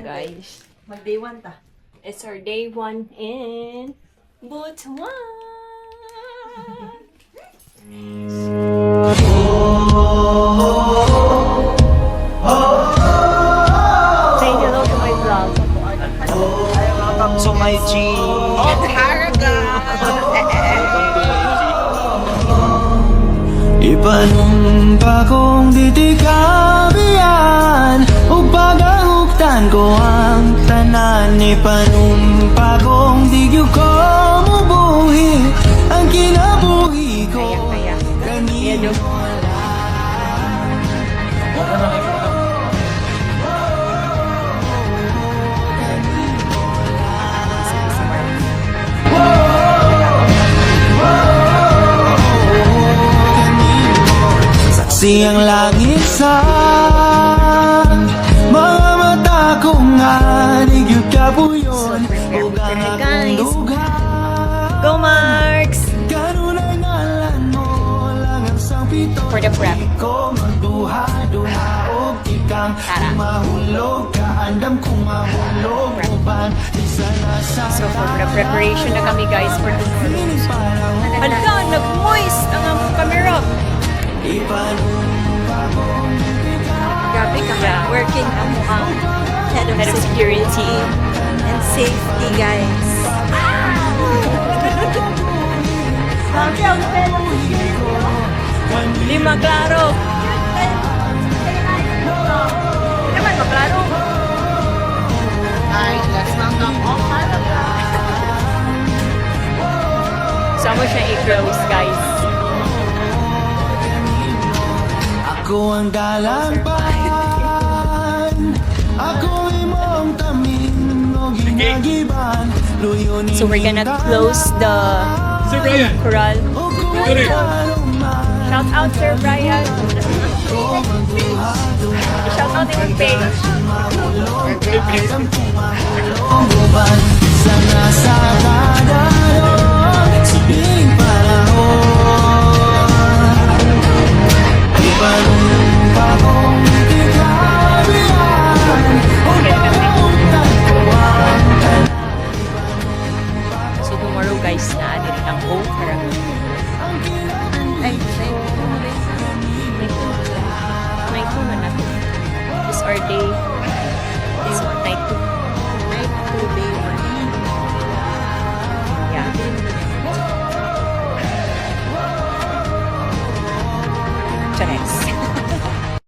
guys. Mag-day 1 ta. It's our day 1 in Butuan. Say hello to my vlog. Welcome to my G. Ipanumpa kong ditikabian ug pagahugtan ko ang tanan. Ipanumpa kong digyo ko mubuhi ang kinabuhi ko. Kaya. Kanino siyang langit sa mga mata ko nga nagyud kapuyon ug ang akong dugang. Go Marks! Karon ang ngalan mo lang ang sampito For the prep. ko magduha-duha og ikang mahulog ka andam kong mahulog uban isa na sa So for the preparation na kami guys for tomorrow. Hala, nag-moist ang among camera. Grabe ka ba? Working ang head of security and safety guys. Lima klaro. Naman maklaro. Ay, last lang ng Sama siya i-close guys. Ako ang dalampan, ako imong tamin o ginagiban. So we're gonna close the corral. Shout out Sir Brian. Shout out in page. Sana sa kadalong subing panahon. Ipanumpa kong tikabihan o pagkakuntan ko ang tanan. So tomorrow guys na din ang Okra. Ay, may tuna na to. This is our day